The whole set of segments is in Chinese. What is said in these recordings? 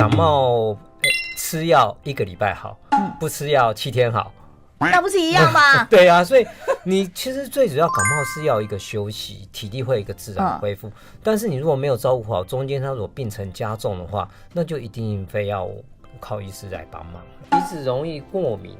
感冒吃药1个礼拜好，不吃药7天好。那不是一样吗？对啊，所以你其实最主要感冒是要一个休息，体力会一个自然恢复。但是你如果没有照顾好，中间它如果病程加重的话，那就一定非要靠医师来帮忙。鼻子容易过敏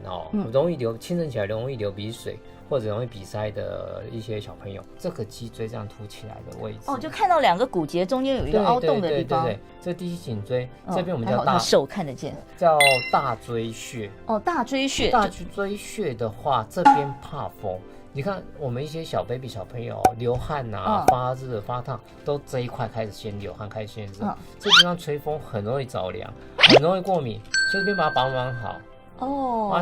容易清晨起来容易流鼻水，或者容易鼻塞的一些小朋友，这个脊椎这样凸起来的位置，就看到2个骨节中间有一个凹洞的地方。对，这第一颈椎这边我们叫大手看得见，叫大椎穴。大椎穴。大椎穴的话，这边怕风。你看我们一些小 baby 小朋友流汗发热发烫，都这一块开始先流汗，开始先热，这地方吹风很容易着凉，很容易过敏，所以这边把它绑好。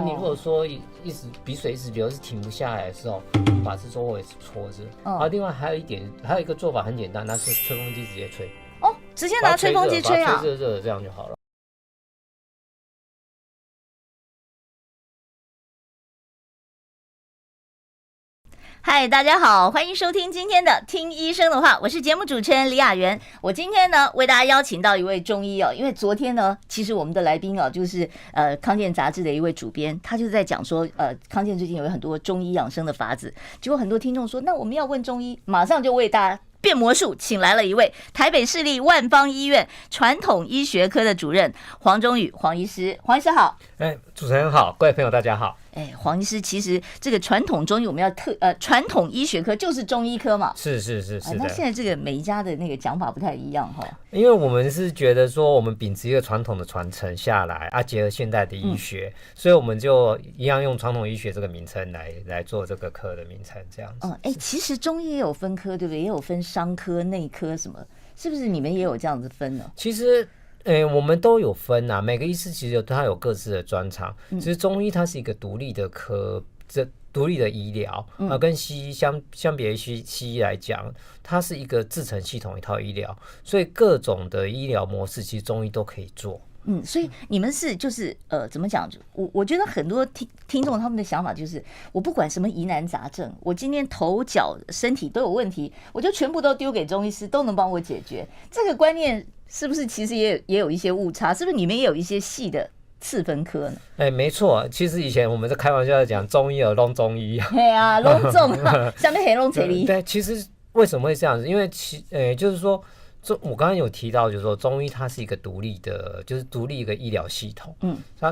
你如果说一直鼻水一直流是停不下来的时候，把这周围搓着。另外还有一个做法很简单，那是吹风机直接吹。直接拿吹风机吹啊？吹热这样就好了。嗨，大家好，欢迎收听今天的听医生的话，我是节目主持人李雅媛。我今天呢为大家邀请到一位中医因为昨天呢，其实我们的来宾就是康健杂志的一位主编，他就在讲说康健最近有很多中医养生的法子，结果很多听众说那我们要问中医，马上就为大家变魔术，请来了一位台北市立万芳医院传统医学科的主任黄忠宇黄医师。黄医师好。主持人好，各位朋友大家好。黄医师，其实这个传统中医我们要传统医学科就是中医科嘛。是那现在这个每一家的那个讲法不太一样因为我们是觉得说我们秉持一个传统的传承下来结合现代的医学，所以我们就一样用传统医学这个名称来做这个科的名称这样子。其实中医也有分科对不对？也有分伤科内科什么，是不是你们也有这样子分呢？其实我们都有分每个医师其实他有各自的专长。其实中医它是一个独立的科，独立的医疗跟西医相比于西医来讲，它是一个自成系统一套医疗，所以各种的医疗模式其实中医都可以做。所以你们是就是怎么讲？我觉得很多听众他们的想法就是，我不管什么疑难杂症，我今天头脚身体都有问题，我就全部都丢给中医师，都能帮我解决。这个观念是不是其实也有一些误差？是不是你们也有一些细的次分科呢？没错，其实以前我们在开玩笑讲中医有弄中医对啊，弄中下面黑弄谁哩？对，其实为什么会这样子？因为就是说。我刚刚有提到，就是说中医它是一个独立的，就是独立一个医疗系统。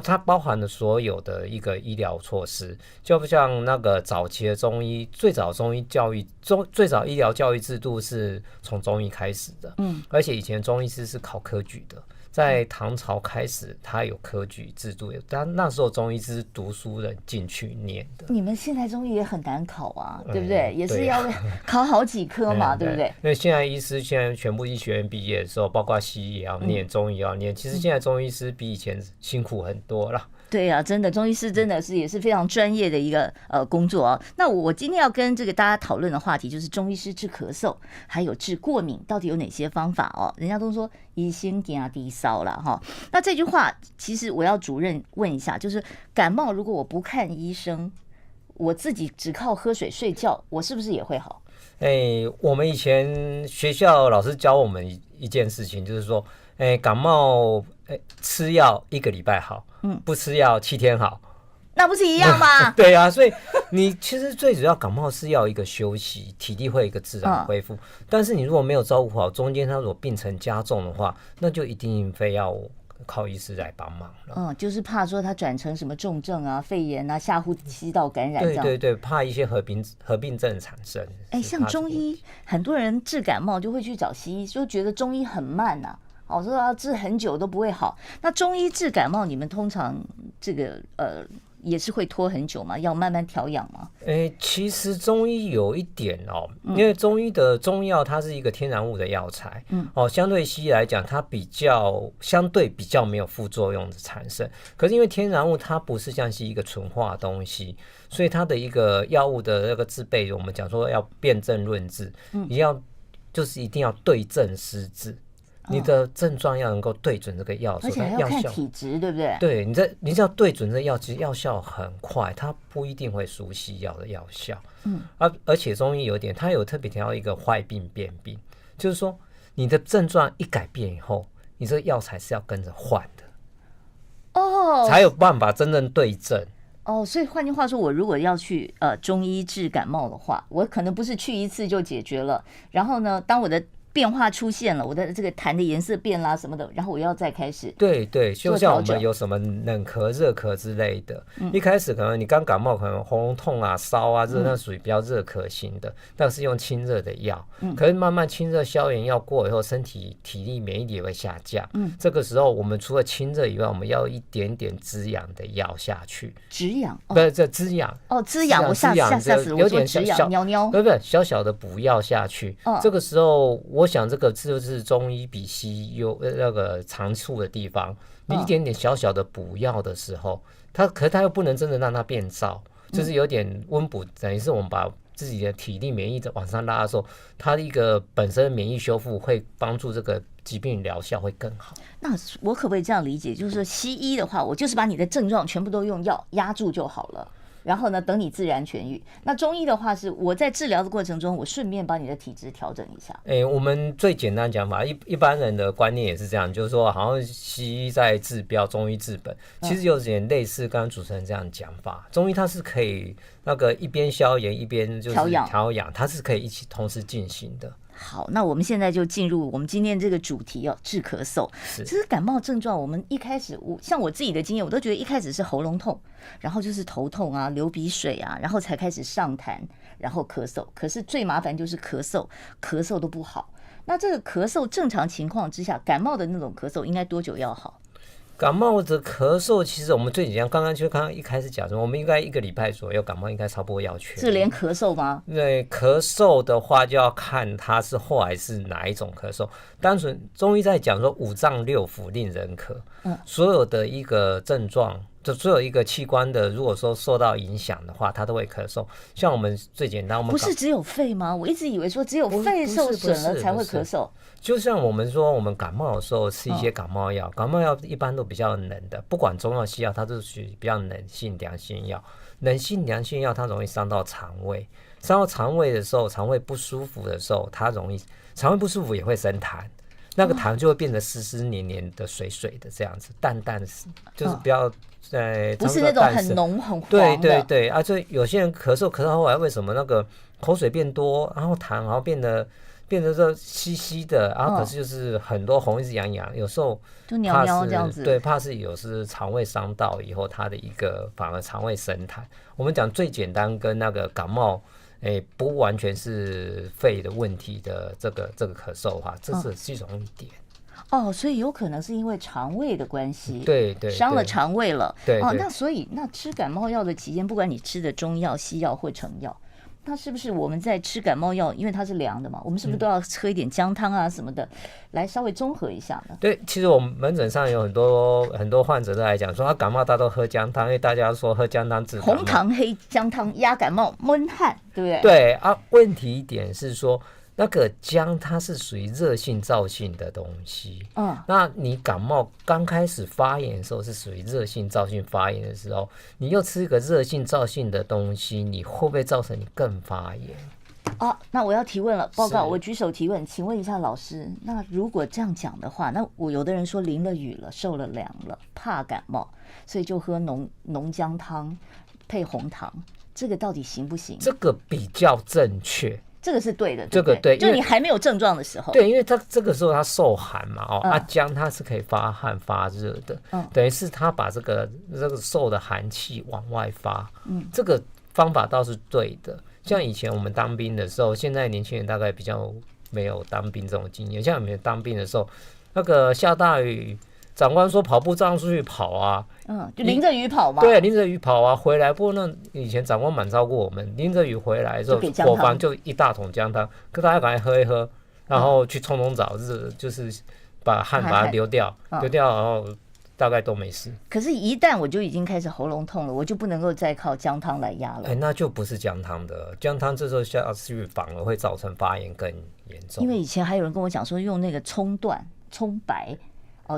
它包含了所有的一个医疗措施，就像那个早期的中医，最早中医教育最早医疗教育制度是从中医开始的。而且以前中医师是考科举的。在唐朝开始，他有科举制度，但那时候中医是读书人进去念的。你们现在中医也很难考对不对？也是要考好几科嘛，对不对？因为现在医师现在全部医学院毕业的时候，包括西医也要念，中医也要念。其实现在中医师比以前辛苦很多了。对啊，真的，中医师真的是也是非常专业的一个工作那我今天要跟这个大家讨论的话题就是中医师治咳嗽，还有治过敏，到底有哪些方法人家都说医先惊低烧了那这句话其实我要主任问一下，就是感冒如果我不看医生，我自己只靠喝水睡觉，我是不是也会好？我们以前学校老师教我们一件事情，就是说感冒吃药1个礼拜好，不吃药7天好。那不是一样吗？对啊，所以你其实最主要感冒是要一个休息，体力会一个自然恢复。但是你如果没有照顾好，中间它如果病程加重的话，那就一定非要靠医师来帮忙了。就是怕说它转成什么重症肺炎下呼吸道感染这样。对，怕一些合并症产生。像中医，很多人治感冒就会去找西医，就觉得中医很慢说要治很久都不会好。那中医治感冒，你们通常这个也是会拖很久吗？要慢慢调养吗？其实中医有一点因为中医的中药它是一个天然物的药材，相对西医来讲，它相对比较没有副作用的产生。可是因为天然物它不是像是一个纯化的东西，所以它的一个药物的那个制备，我们讲说要辨证论治，就是一定要对症施治。你的症状要能够对准这个药，而且还要看体质，对不对？对，你只要对准这个药，其实药效很快，它不一定会输西药的药效。而且中医有它有特别提到一个坏病变病，就是说你的症状一改变以后，你这个药材是要跟着换的，哦，才有办法真正对症。哦，所以换句话说，我如果要去中医治感冒的话，我可能不是去一次就解决了。然后呢，当我的变化出现了，我的这个痰的颜色变啦什么的，然后我要再开始对对，就像我们有什么冷咳、热咳之类的，一开始可能你刚感冒，可能喉咙痛啊、烧啊、热，那属于比较热咳型的，那是用清热的药。可是慢慢清热消炎药过以后，身体体力免疫力也会下降。这个时候我们除了清热以外，我们要一点点滋养的药下去。止痒？不是，这滋养。哦，滋养，我吓死了，有点止痒，喵喵。不是，小小的补药下去。这个时候，我想这个就是中医比西医有那个长处的地方。你一点点小小的补药的时候，可是它又不能真的让它变燥，就是有点温补，等于是我们把自己的体力免疫往上拉的时候，它的一个本身的免疫修复会帮助这个疾病疗效会更好。那我可不可以这样理解，就是说西医的话，我就是把你的症状全部都用药压住就好了，然后呢，等你自然痊愈。那中医的话是我在治疗的过程中，我顺便把你的体质调整一下。我们最简单讲法，一般人的观念也是这样，就是说好像西医在治标，中医治本，其实有点类似刚刚主持人这样讲法。中医它是可以那个一边消炎一边就是调养，它是可以一起同时进行的。好，那我们现在就进入我们今天这个主题哦，治咳嗽。其实感冒症状，我们一开始像我自己的经验，我都觉得一开始是喉咙痛，然后就是头痛啊、流鼻水啊，然后才开始上痰，然后咳嗽。可是最麻烦就是咳嗽都不好。那这个咳嗽正常情况之下，感冒的那种咳嗽应该多久要好？感冒的咳嗽，其实我们最简单，刚刚一开始讲说，我们应该1个礼拜左右感冒应该差不多要痊愈。是连咳嗽吗？对，咳嗽的话就要看它是后来是哪一种咳嗽。单纯中医在讲说五脏六腑令人咳，所有的一个症状，就所有一个器官的，如果说受到影响的话，它都会咳嗽。像我们最简单，我们不是只有肺吗？我一直以为说只有肺受损了才会咳嗽。就像我们说，我们感冒的时候吃一些感冒药，感冒药一般都比较冷的，不管中药西药，它都是属于比较冷性凉性药。冷性凉性药它容易伤到肠胃，伤到肠胃的时候，肠胃不舒服的时候，它容易肠胃不舒服也会生痰，那个痰就会变得湿湿黏黏的、水水的这样子，淡淡的，就是不要不是那种很浓很黄的。对对对啊，所以有些人咳嗽后来为什么那个口水变多，然后痰然后变得这稀稀的，然后可是就是很多红一直痒痒，有时候就尿尿这样子。对，怕是有时肠胃伤到以后，它的一个反而肠胃生痰。我们讲最简单跟那个感冒，不完全是肺的问题的这个咳嗽的话，这是一种点。哦，所以有可能是因为肠胃的关系，对对，伤了肠胃了。对，那所以那吃感冒药的期间，不管你吃的中药、西药或成药，那是不是我们在吃感冒药，因为它是凉的嘛，我们是不是都要喝一点姜汤啊什么的，来稍微中和一下呢？对，其实我们门诊上有很多患者都来讲说，他感冒他都喝姜汤，因为大家说喝姜汤治感冒，红糖黑姜汤压感冒闷汗，对不对？对啊，问题点是说，那个姜它是属于热性燥性的东西，那你感冒刚开始发炎的时候是属于热性燥性发炎的时候，你又吃一个热性燥性的东西，你会不会造成你更发炎？那我要提问了，报告，我举手提问，请问一下老师，那如果这样讲的话，那我有的人说淋了雨了，受了凉了，怕感冒，所以就喝浓姜汤配红糖，这个到底行不行？这个比较正确。这个是对的，这个对，就你还没有症状的时候，对，因为它这个时候它受寒嘛，姜它是可以发汗发热的，等于是它把这个受的寒气往外发，这个方法倒是对的。像以前我们当兵的时候，现在年轻人大概比较没有当兵这种经验。像我们当兵的时候，那个下大雨，长官说跑步照样出去跑啊，就淋着雨跑嘛。对，淋着雨跑啊，回来。不过那以前长官蛮照顾我们，淋着雨回来的时候，伙房就一大桶姜汤，跟大家赶快喝一喝，然后去冲澡，就是把汗把它流掉，然后大概都没事。可是，一旦我就已经开始喉咙痛了，我就不能够再靠姜汤来压了。那就不是姜汤的，姜汤这时候下去反而会造成发炎更严重。因为以前还有人跟我讲说，用那个葱白。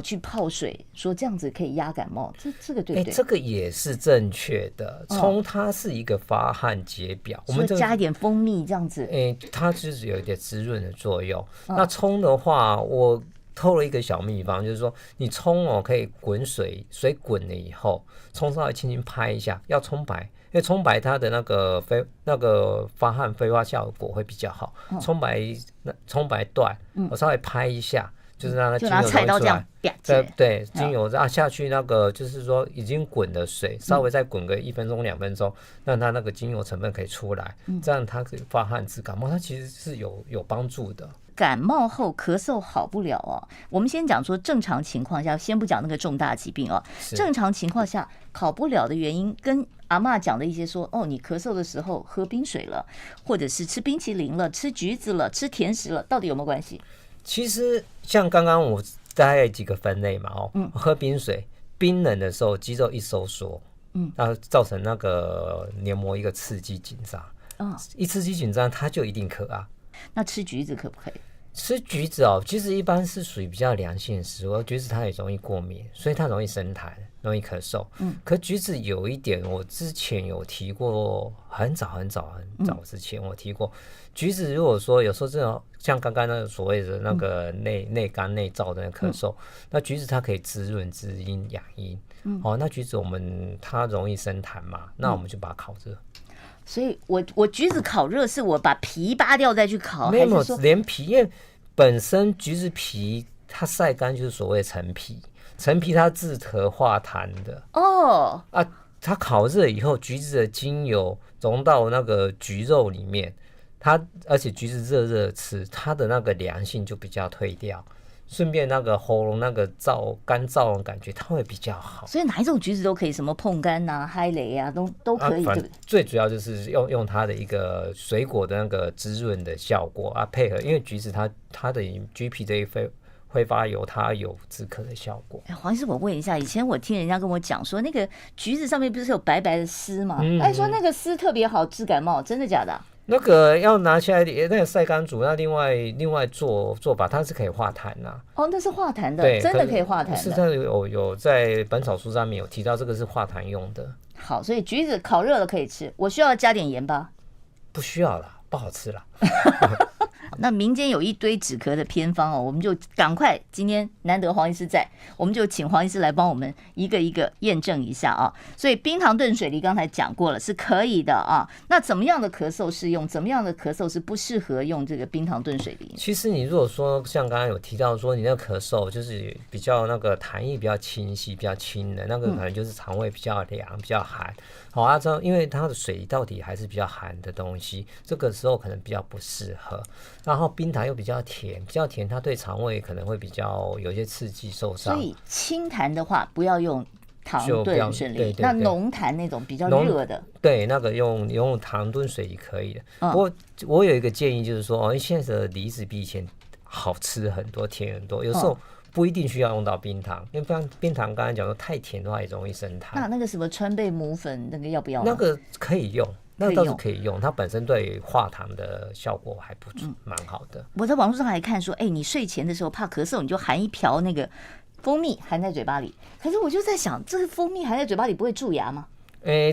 去泡水，说这样子可以压感冒，这个对不对？这个也是正确的。葱它是一个发汗解表，我们加一点蜂蜜这样子。它就是有一点滋润的作用。那葱的话，我透了一个小秘方，就是说你葱可以滚水滚了以后，葱稍微轻轻拍一下，要葱白。因为葱白它的那个发汗挥发效果会比较好，葱白段我稍微拍一下，就是让它精油容易出来。对，精油下去那个就是说已经滚的水，稍微再滚个1分钟2分钟，让它那个精油成分可以出来，这样它可以发汗治感冒，它其实是有帮助的。感冒后咳嗽好不了哦。我们先讲说正常情况下，先不讲那个重大疾病哦。正常情况下好不了的原因，跟阿嬷讲的一些说，你咳嗽的时候喝冰水了，或者是吃冰淇淋了、吃橘子了、吃甜食了，到底有没有关系？其实像刚刚我大概有几个分类嘛喝冰水，冰冷的时候肌肉一收缩，那造成那个黏膜一个刺激紧张，一刺激紧张它就一定咳啊。那吃橘子可不可以？吃橘子其实一般是属于比较凉性的食物，橘子它也容易过敏，所以它容易生痰，容易咳嗽。可橘子有一点，我之前有提过，很早之前我提过，橘子如果说有时候这种像刚刚那个所谓的那个内干内燥的那咳嗽，那橘子它可以滋润滋阴养阴。那橘子它容易生痰嘛，那我们就把它烤热。所以我橘子烤热是我把皮扒掉再去烤，没有连皮，因为本身橘子皮它晒干就是所谓陈皮，陈皮它治咳化痰的它烤热以后，橘子的精油融到那个橘肉里面，而且橘子热热吃，它的那个凉性就比较退掉。顺便那个喉咙那个干燥的感觉，它会比较好。所以哪一种橘子都可以，什么碰柑啊、嗨雷啊，都可以。最主要就是用它的一个水果的那个滋润的效果配合，因为橘子它的橘皮这一挥发油，它有止咳的效果。黄医师，我问一下，以前我听人家跟我讲说，那个橘子上面不是有白白的丝吗？说那个丝特别好治感冒，真的假的？那个要拿起来，那个晒干煮，那另外做法，它是可以化痰呐。那是化痰的，对，真的可以化痰的。是它有在本草书上面有提到，这个是化痰用的。好，所以橘子烤热了可以吃，我需要加点盐吧？不需要啦，不好吃啦。那民间有一堆止咳的偏方我们就赶快，今天难得黄医师在，我们就请黄医师来帮我们一个一个验证一下所以冰糖炖水梨刚才讲过了，是可以的那怎么样的咳嗽适用，怎么样的咳嗽是不适合用这个冰糖炖水梨？其实你如果说像刚刚有提到说你那个咳嗽就是比较那个痰液比较清晰、比较轻的那个，可能就是肠胃比较凉、比较寒。因为它的水到底还是比较寒的东西，这个时候可能比较不适合。然后冰糖又比较甜，它对肠胃可能会比较有些刺激受伤。所以清痰的话不要用糖炖水梨，那浓痰那种比较热的，对，那个用糖炖水梨可以的。不过我有一个建议，就是说现在的梨子比以前好吃很多，甜很多，有时候不一定需要用到冰糖，因为冰糖刚才讲说太甜的话也容易生痰。那个什么川贝母粉那个要不要？那个可以用。那倒是可以用，它本身对化痰的效果还不错，蛮好的。我在网络上还看说，你睡前的时候怕咳嗽，你就含一瓢那个蜂蜜含在嘴巴里。可是我就在想，这个蜂蜜含在嘴巴里不会蛀牙吗？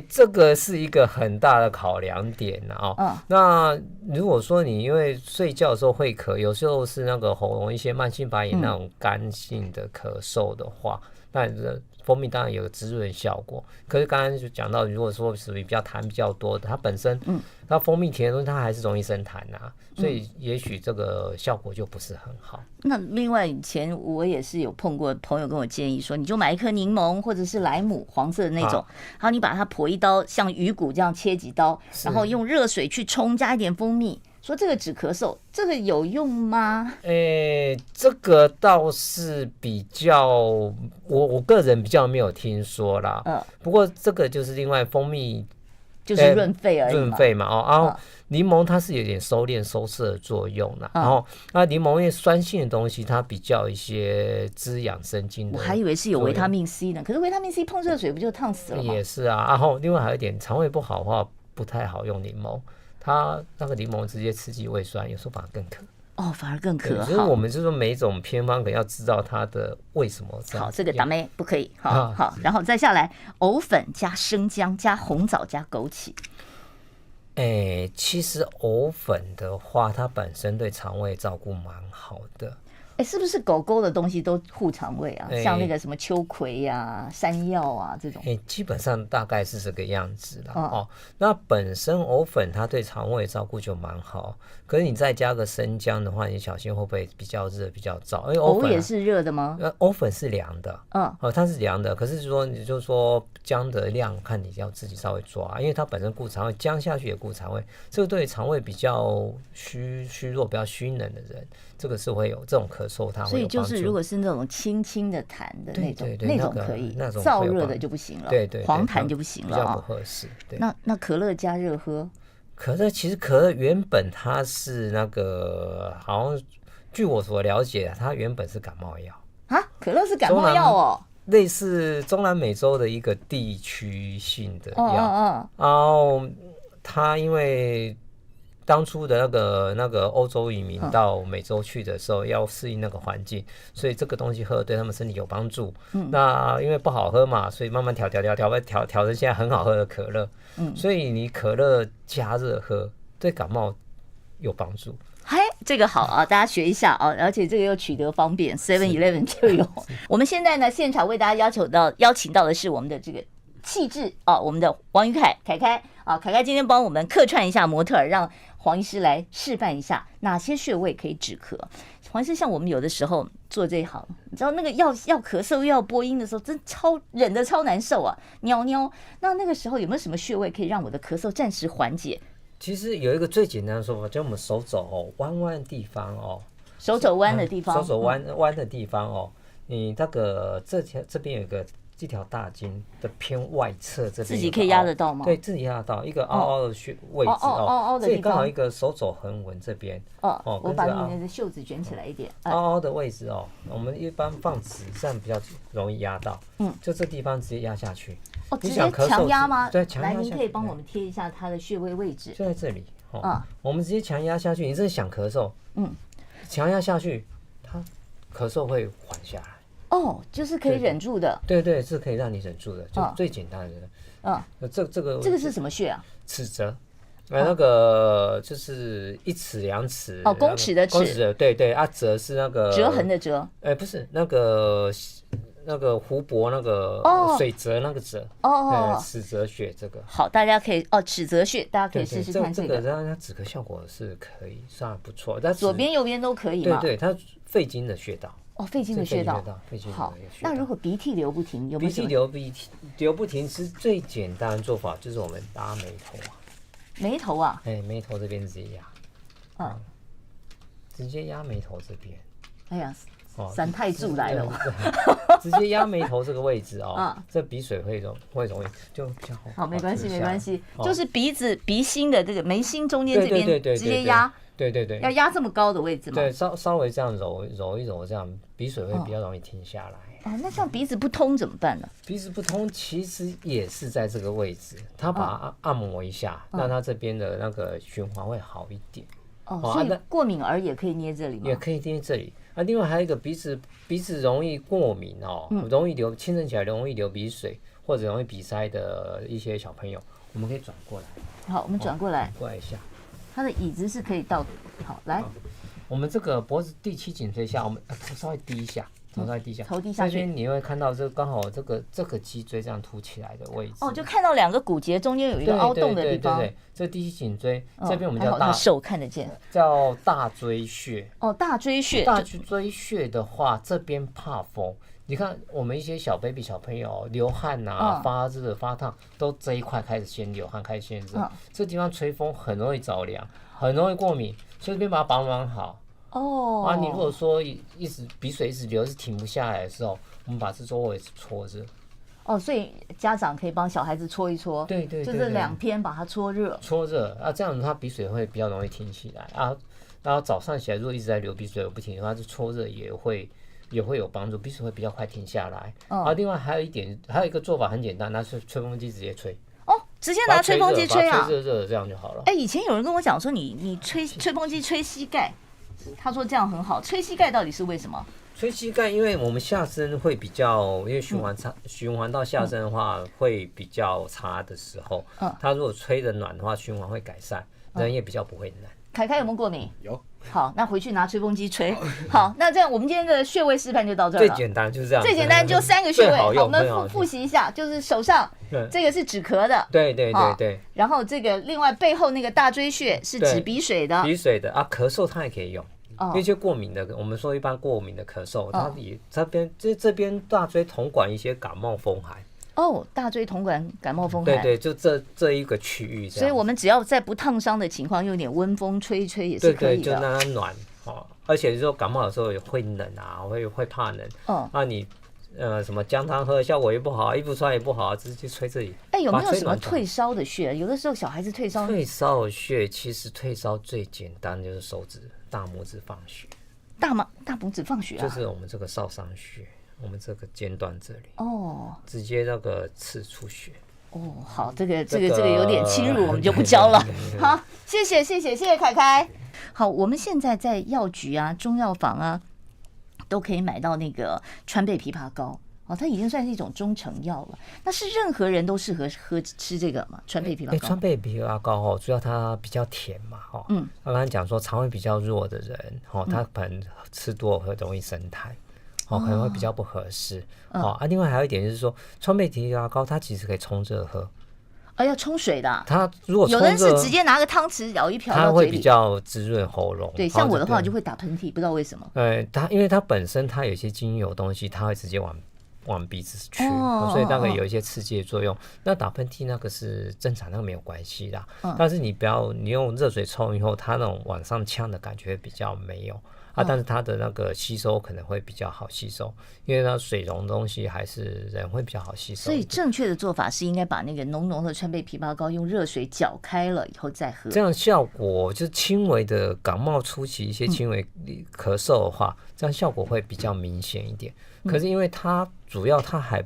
这个是一个很大的考量点那如果说你因为睡觉的时候会咳，有时候是那个喉咙一些慢性发炎那种干性的咳嗽的话，那蜂蜜当然有滋润效果，可是刚刚就讲到，如果说属于比较痰比较多的，它本身它蜂蜜甜的东西，它还是容易生痰所以也许这个效果就不是很好。那另外以前我也是有碰过朋友跟我建议说，你就买一颗柠檬或者是莱姆黄色的那种，然后你把它剖一刀，像鱼骨这样切几刀，然后用热水去冲，加一点蜂蜜。说这个止咳嗽，这个有用吗？这个倒是比较我个人比较没有听说啦。不过这个就是另外蜂蜜就是润肺而已嘛，润肺嘛然后柠檬它是有点收敛收涩的作用啦。然后柠檬因为酸性的东西，它比较一些滋养神经的。我还以为是有维他命 C 呢，可是维他命 C 碰热水不就烫死了吗？也是然后另外还有一点，肠胃不好的话不太好用柠檬。它那个柠檬直接刺激胃酸，有时候反而更渴。反而更渴。所以我们就说每一种偏方可能要知道它的为什么这样。好，这个打咩不可以。好，然后再下来，藕粉加生姜加红枣加枸杞。其实藕粉的话，它本身对肠胃照顾蛮好的。是不是狗狗的东西都护肠胃啊？像那个什么秋葵呀、山药啊这种。基本上大概是这个样子啦。那本身藕粉它对肠胃照顾就蛮好，可是你再加个生姜的话，你小心会不会比较热、比较燥？因为藕也是热的吗？藕粉是凉的，它是凉的。可是你就说姜的量，看你要自己稍微抓，因为它本身顾肠胃，姜下去也顾肠胃，这个对肠胃比较虚弱、比较虚冷的人，这个是会有这种咳嗽，它会有帮助。所以就是如果是那种轻轻的痰的那种，那种可以，那种燥热的就不行了，对，黄痰就不行了，比较不合适。那可乐加热喝？其实可乐原本它是那个，好像据我所了解，它原本是感冒药啊。可乐是感冒药哦，类似中南美洲的一个地区性的药。然后它因为当初的那个欧洲移民到美洲去的时候，要适应那个环境，所以这个东西喝对他们身体有帮助。那因为不好喝嘛，所以慢慢调成现在很好喝的可乐。所以你可乐加热喝，对感冒有帮助。这个好啊，大家学一下啊，而且这个又取得方便 ，7-Eleven 就有。我们现在呢，现场为大家邀请到的是我们的这个气质啊，我们的王于凯啊，凯今天帮我们客串一下模特儿，让黄医师来示范一下哪些穴位可以止咳。黄医师，像我们有的时候做这一行，你知道那个要咳嗽又要播音的时候，真忍得超难受啊，喵。那个时候有没有什么穴位可以让我的咳嗽暂时缓解？其实有一个最简单的说法，就我们手肘弯的地方手肘弯的地方，手肘弯的地方你那个这边有一个这条大筋的偏外侧这边，自己可以压得到吗？对，自己压得到一个凹的位置凹的地方，这里刚好一个手肘横纹这边我把你的袖子卷起来一点，凹的位置我们一般放纸这样比较容易压到，就这地方直接压下去。直接强压吗？对，强压。来，您可以帮我们贴一下它的穴位位置，就在这里我们直接强压下去，你真的想咳嗽，强压下去，它咳嗽会缓下来。就是可以忍住的。对，是可以让你忍住的，就最简单的。这个是什么穴啊？尺泽。那个就是1尺2尺公尺的尺，对泽是那个折痕的折，不是那个湖泊那个水泽那个泽尺泽穴这个好，大家可以尺泽穴，大家可以试试看这个让它止咳效果是可以算不错，但左边右边都可以嘛。对，它肺经的穴道。肺经的穴道。好，那如果鼻涕流不停，有没有？鼻涕流不停是最简单的做法，就是我们拉眉头眉头啊？眉头这边直接压，直接压眉头这边。哎呀，三太柱来了，直接压眉头这个位置这鼻水会容易就比较好。没关系，就是鼻心的这个眉心中间这边直接压。对，要压这么高的位置吗？对，稍微这样揉一揉，这样鼻水会比较容易停下来。那像鼻子不通怎么办呢？鼻子不通其实也是在这个位置，它把它按摩一下，让它这边的那个循环会好一点。所以过敏儿也可以捏这里吗？也可以捏这里。另外还有一个鼻子容易过敏容易清晨起来容易流鼻水或者容易鼻塞的一些小朋友，我们可以转过来。好，我们转过来一下。它的椅子是可以到，好来。我们这个脖子第7颈椎下，我们头稍微低一下，头低下去。这边你会看到刚好这个脊椎这样凸起来的位置。就看到2个骨节中间有一个凹洞的地方。对，这第7颈椎这边我们叫手看得见，叫大椎穴。大椎穴。大椎穴的话，这边怕风。你看我们一些小 baby 小朋友流汗发热发烫，都这一块开始先流汗，开始先热，这地方吹风很容易着凉，很容易过敏，所以这边把它绑好。你如果说鼻水一直流是停不下来的时候，我们把这周围搓热。所以家长可以帮小孩子搓一搓，对，就是2边把它搓热，这样子他鼻水会比较容易停起来然后早上起来如果一直在流鼻水不停的话，就搓热也会有帮助，鼻水会比较快停下来。另外还有一个做法很简单，拿吹风机直接吹。直接拿吹风机吹啊，吹热这样就好了。以前有人跟我讲说，你吹风机吹膝盖，他说这样很好。吹膝盖到底是为什么？吹膝盖，因为我们下身会比较，因为循环到下身的话会比较差的时候，它如果吹的暖的话，循环会改善，人也比较不会冷。凯凯有没有过敏？有。好，那回去拿吹风机吹。好，那这样我们今天的穴位示范就到这儿了。最简单就是这样，最简单就3个穴位。好，我们复习一下，就是手上这个是止咳的，对。然后这个另外背后那个大椎穴是止鼻水的，鼻水的啊，咳嗽它也可以用。因为就过敏的，我们说一般过敏的咳嗽，这边大椎统管一些感冒风寒。大椎统管感冒风寒，对，就这一个区域。所以我们只要在不烫伤的情况，用点温风吹一吹也是可以的。对，就让它暖而且说感冒有时候也会冷啊，会怕冷。那你什么姜汤喝效果也不好，衣服穿也不好，直接吹这里。有没有什么退烧的穴？有的时候小孩子退烧的穴，其实退烧最简单就是手指大拇指放血。大拇指放血就是我们这个少商穴。我们这个尖端这里直接那个刺出血。好，这个有点侵入，我们就不教了。好，谢谢凯凯。好，我们现在在药局啊、中药房啊，都可以买到那个川贝枇杷膏。它已经算是一种中成药了。那是任何人都适合吃这个吗？川贝枇杷膏？川贝枇杷膏主要它比较甜嘛，刚刚讲说肠胃比较弱的人，他可能吃多会容易生痰。可能会比较不合适。另外还有一点就是说，川贝枇杷膏它其实可以冲热喝。要冲水的。它如果有人是直接拿个汤匙舀一瓢到嘴里，它会比较滋润喉咙。对，像我的话，我就会打喷嚏，不知道为什么。因为它本身它有一些精油东西，它会直接往鼻子去，所以大概有一些刺激的作用。那打喷嚏那个是正常，那个没有关系啦。但是你用热水冲以后，它那种往上呛的感觉比较没有。但是它的那个吸收可能会比较好吸收，因为它水溶的东西还是人会比较好吸收。所以正确的做法是应该把那个浓浓的川贝枇杷膏用热水搅开了以后再喝，这样效果就是轻微的感冒初期一些轻微咳嗽的话，这样效果会比较明显一点。可是因为它主要它还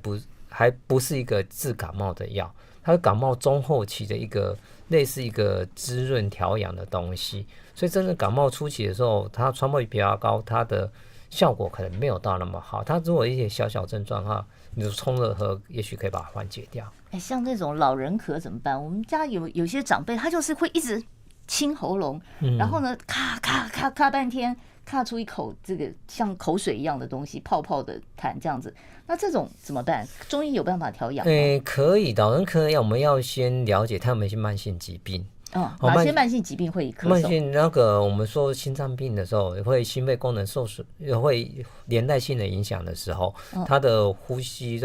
不是一个治感冒的药，它是感冒中后期的一个类似一个滋润调养的东西。所以真正感冒初期的时候，它川贝枇杷膏它的效果可能没有到那么好。它如果一些小症状哈，你就冲热喝，也许可以把它缓解掉。像这种老人咳怎么办？我们家有些长辈，他就是会一直清喉咙，然后呢，咔咔咔咔半天，咔出一口这个像口水一样的东西，泡泡的痰这样子。那这种怎么办？中医有办法调养吗？可以，老人咳我们要先了解他们一些慢性疾病。哪些慢性疾病会咳嗽？慢性那个我们说心脏病的时候，会心肺功能受损，会连带性的影响的时候，他的呼吸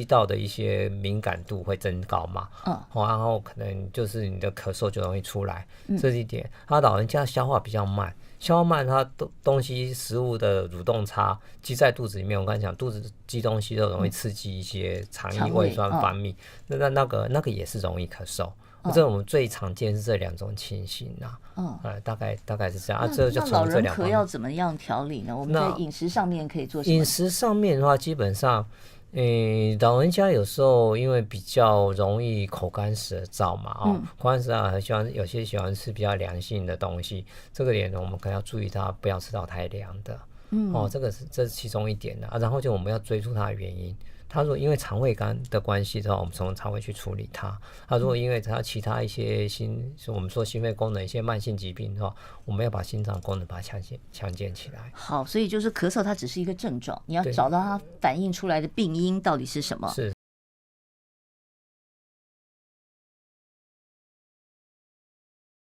道的一些敏感度会增高嘛，然后可能就是你的咳嗽就容易出来，这一点。他老人家消化比较慢，他东西食物的蠕动差，积在肚子里面。我刚才讲肚子积东西都容易刺激一些肠液胃酸分泌，那个也是容易咳嗽。这我们最常见是这2种情形大概是这样这就从这2方面。老人咳要怎么样调理呢？我们在饮食上面可以做什么？饮食上面的话，基本上，老人家有时候因为比较容易口干舌燥嘛，口干舌燥有些喜欢吃比较凉性的东西，这个点呢，我们可能要注意他不要吃到太凉的。这是其中一点的然后就我们要追溯它的原因。他如果因为肠胃干的关系的话，我们从肠胃去处理它。如果因为他其他一些我们说心肺功能一些慢性疾病的话，我们要把心脏功能把它强健起来。好，所以就是咳嗽它只是一个症状，你要找到它反映出来的病因到底是什么。是